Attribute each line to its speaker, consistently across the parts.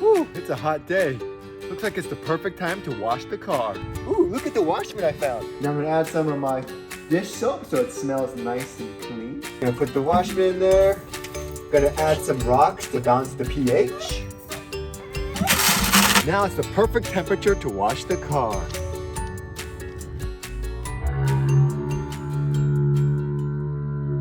Speaker 1: Woo, it's a hot day. Looks like it's the perfect time to wash the car. Ooh, look at the wash mitt I found. Now I'm gonna add some of my dish soap so it smells nice and clean. Gonna put the wash mitt in there. Gonna add some rocks to balance the pH. Now it's the perfect temperature to wash the car.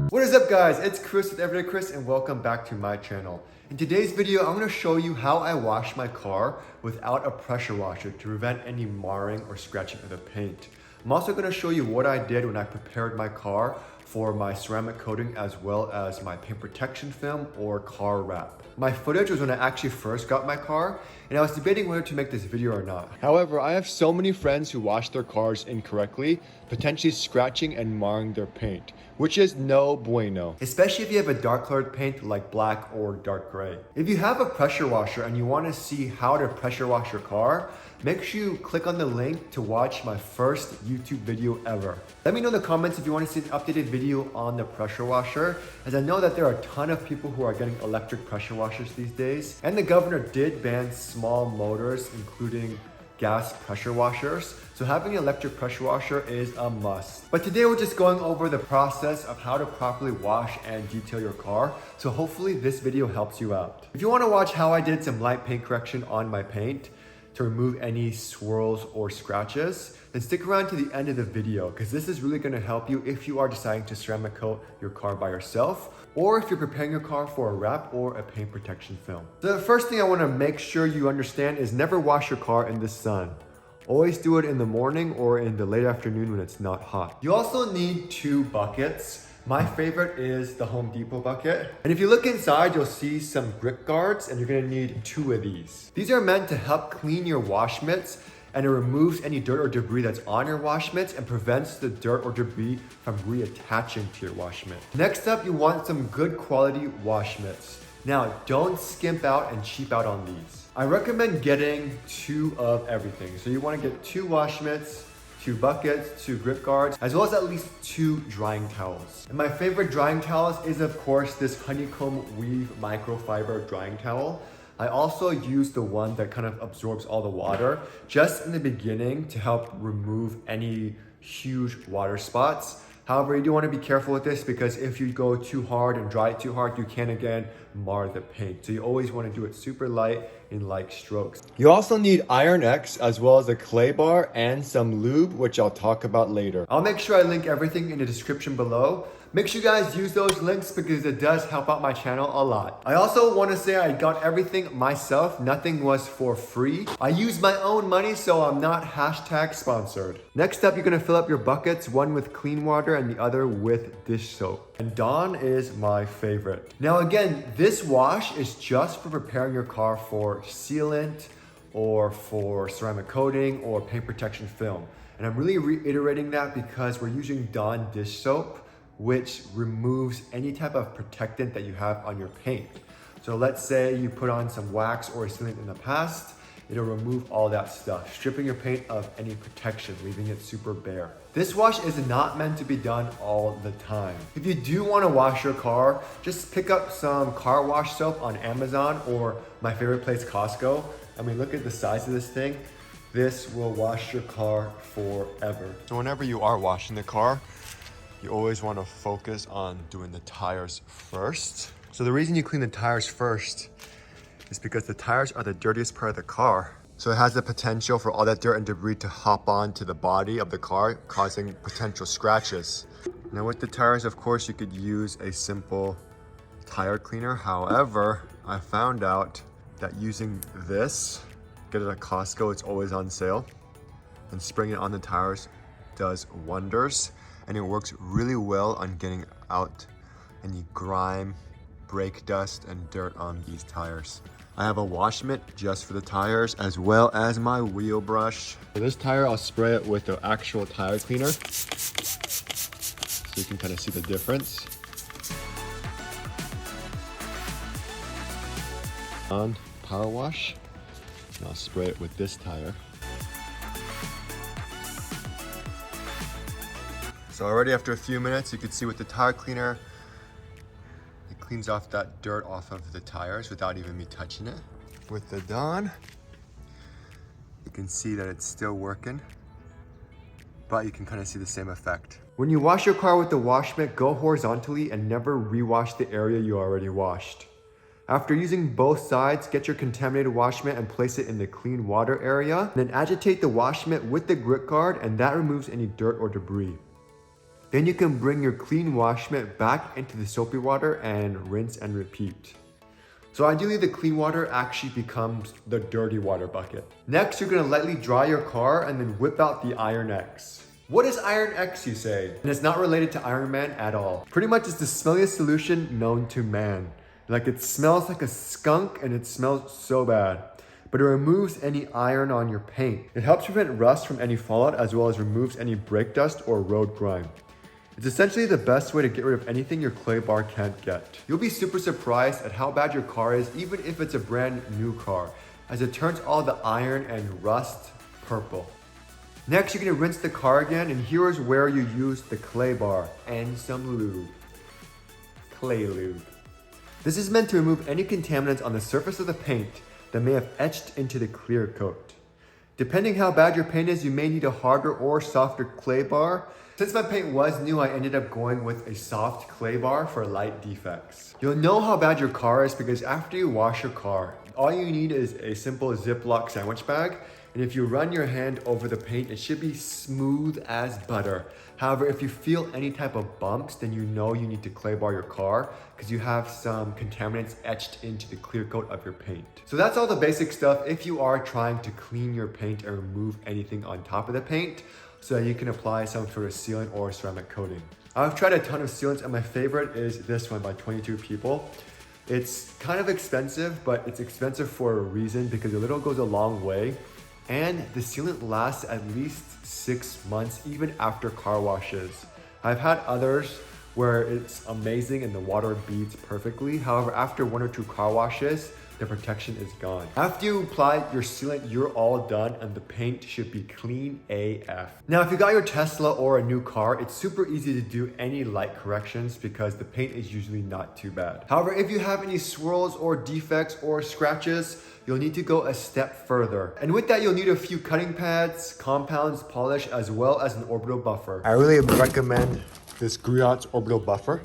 Speaker 1: What is up guys, it's Chris with Everydaychris and welcome back to my channel. In today's video, I'm going to show you how I wash my car without a pressure washer to prevent any marring or scratching of the paint. I'm also going to show you what I did when I prepared my car for my ceramic coating as well as my paint protection film or car wrap. My footage was when I actually first got my car and I was debating whether to make this video or not. However, I have so many friends who wash their cars incorrectly, potentially scratching and marring their paint, which is no bueno. Especially if you have a dark colored paint like black or dark gray. If you have a pressure washer and you want to see how to pressure wash your car, make sure you click on the link to watch my first YouTube video ever. Let me know in the comments if you want to see an updated video on the pressure washer, as I know that there are a ton of people who are getting electric pressure washers these days. And the governor did ban small motors, including gas pressure washers. So having an electric pressure washer is a must. But today we're just going over the process of how to properly wash and detail your car. So hopefully this video helps you out. If you want to watch how I did some light paint correction on my paint to remove any swirls or scratches, then stick around to the end of the video because this is really going to help you if you are deciding to ceramic coat your car by yourself or if you're preparing your car for a wrap or a paint protection film. So the first thing I want to make sure you understand is never wash your car in the sun. Always do it in the morning or in the late afternoon when it's not hot. You also need 2 buckets. My favorite is the Home Depot bucket. And if you look inside, you'll see some grip guards and you're gonna need 2 of these. These are meant to help clean your wash mitts and it removes any dirt or debris that's on your wash mitts and prevents the dirt or debris from reattaching to your wash mitt. Next up, you want some good quality wash mitts. Now, don't skimp out and cheap out on these. I recommend getting 2 of everything. So you want to get 2 wash mitts, 2 buckets, 2 grip guards, as well as at least 2 drying towels. And my favorite drying towels is of course this honeycomb weave microfiber drying towel. I also use the one that kind of absorbs all the water just in the beginning to help remove any huge water spots. However, you do want to be careful with this because if you go too hard and dry it too hard, you can again mar the paint. So you always want to do it super light in light strokes. You also need Iron X as well as a clay bar and some lube, which I'll talk about later. I'll make sure I link everything in the description below. Make sure you guys use those links because it does help out my channel a lot. I also want to say I got everything myself. Nothing was for free. I use my own money, so I'm not hashtag sponsored. Next up, you're going to fill up your buckets, one with clean water and the other with dish soap. And Dawn is my favorite. Now again, this wash is just for preparing your car for sealant or for ceramic coating or paint protection film. And I'm really reiterating that because we're using Dawn dish soap, which removes any type of protectant that you have on your paint. So let's say you put on some wax or a sealant in the past, it'll remove all that stuff, stripping your paint of any protection, leaving it super bare. This wash is not meant to be done all the time. If you do want to wash your car, just pick up some car wash soap on Amazon or my favorite place, Costco. I mean, look at the size of this thing. This will wash your car forever. So whenever you are washing the car, you always want to focus on doing the tires first. So the reason you clean the tires first is because the tires are the dirtiest part of the car. So it has the potential for all that dirt and debris to hop onto the body of the car, causing potential scratches. Now with the tires, of course, you could use a simple tire cleaner. However, I found out that using this, get it at Costco, it's always on sale, and spraying it on the tires does wonders. And it works really well on getting out any grime, brake dust, and dirt on these tires. I have a wash mitt just for the tires as well as my wheel brush. For this tire, I'll spray it with the actual tire cleaner so you can kind of see the difference. On power wash, and I'll spray it with this tire. So already after a few minutes, you can see with the tire cleaner, it cleans off that dirt off of the tires without even me touching it. with the Dawn. You can see that it's still working, but you can kind of see the same effect. When you wash your car with the wash mitt, go horizontally and never rewash the area you already washed. After using both sides, get your contaminated wash mitt and place it in the clean water area. Then agitate the wash mitt with the grit guard, and that removes any dirt or debris. Then you can bring your clean wash mitt back into the soapy water and rinse and repeat. So ideally the clean water actually becomes the dirty water bucket. Next, you're gonna lightly dry your car and then whip out the Iron X. What is Iron X, you say? And it's not related to Iron Man at all. Pretty much it's the smelliest solution known to man. Like, it smells like a skunk and it smells so bad. But it removes any iron on your paint. It helps prevent rust from any fallout, as well as removes any brake dust or road grime. It's essentially the best way to get rid of anything your clay bar can't get. You'll be super surprised at how bad your car is, even if it's a brand new car, as it turns all the iron and rust purple. Next, you're gonna rinse the car again, and here is where you use the clay bar and some lube. Clay lube. This is meant to remove any contaminants on the surface of the paint that may have etched into the clear coat. Depending how bad your paint is, you may need a harder or softer clay bar. Since my paint was new, I ended up going with a soft clay bar for light defects. You'll know how bad your car is because after you wash your car, all you need is a simple Ziploc sandwich bag. And if you run your hand over the paint, it should be smooth as butter. However, if you feel any type of bumps, then you know you need to clay bar your car because you have some contaminants etched into the clear coat of your paint. So that's all the basic stuff if you are trying to clean your paint and remove anything on top of the paint so that you can apply some sort of sealant or ceramic coating. I've tried a ton of sealants and my favorite is this one by 22 People. It's kind of expensive, but it's expensive for a reason because a little goes a long way. And the sealant lasts at least 6 months, even after car washes. I've had others where it's amazing and the water beads perfectly. However, after 1 or 2 car washes, the protection is gone. After you apply your sealant, you're all done and the paint should be clean AF. Now, if you got your Tesla or a new car, it's super easy to do any light corrections because the paint is usually not too bad. However, if you have any swirls or defects or scratches, you'll need to go a step further. And with that, you'll need a few cutting pads, compounds, polish, as well as an orbital buffer. I really recommend this Griot's orbital buffer.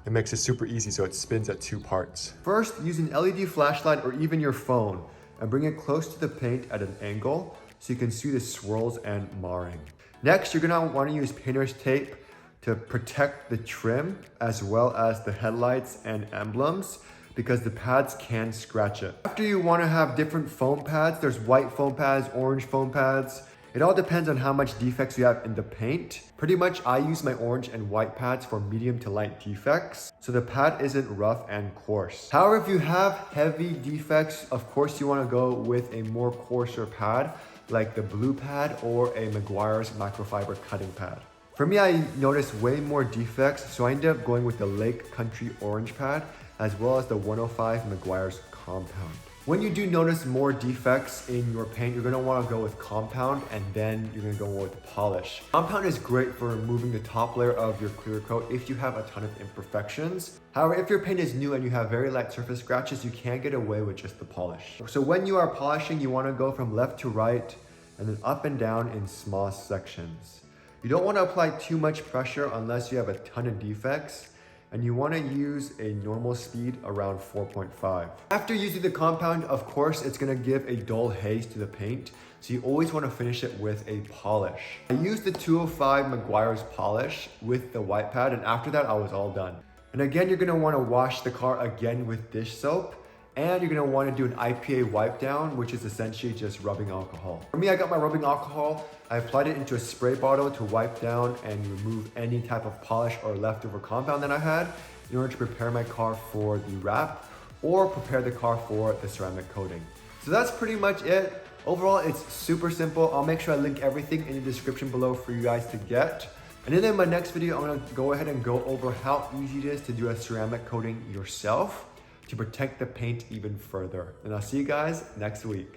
Speaker 1: It makes it super easy so it spins at 2 parts. First, use an LED flashlight or even your phone and bring it close to the paint at an angle so you can see the swirls and marring. Next, you're gonna wanna use painter's tape to protect the trim as well as the headlights and emblems because the pads can scratch it. After, you wanna have different foam pads. There's white foam pads, orange foam pads. It all depends on how much defects you have in the paint. Pretty much I use my orange and white pads for medium to light defects, so the pad isn't rough and coarse. However, if you have heavy defects, of course you wanna go with a more coarser pad, like the blue pad or a Meguiar's microfiber cutting pad. For me, I noticed way more defects, so I ended up going with the Lake Country orange pad, as well as the 105 Meguiar's compound. When you do notice more defects in your paint, you're gonna wanna go with compound and then you're gonna go with polish. Compound is great for removing the top layer of your clear coat if you have a ton of imperfections. However, if your paint is new and you have very light surface scratches, you can't get away with just the polish. So when you are polishing, you wanna go from left to right and then up and down in small sections. You don't wanna apply too much pressure unless you have a ton of defects, and you want to use a normal speed around 4.5. After using the compound, of course, it's going to give a dull haze to the paint, so you always want to finish it with a polish. I used the 205 Meguiar's polish with the white pad, and after that, I was all done. And again, you're going to want to wash the car again with dish soap, and you're going to want to do an IPA wipe down, which is essentially just rubbing alcohol. For me, I got my rubbing alcohol. I applied it into a spray bottle to wipe down and remove any type of polish or leftover compound that I had in order to prepare my car for the wrap or prepare the car for the ceramic coating. So that's pretty much it. Overall, it's super simple. I'll make sure I link everything in the description below for you guys to get. And then in my next video, I'm gonna go ahead and go over how easy it is to do a ceramic coating yourself to protect the paint even further. And I'll see you guys next week.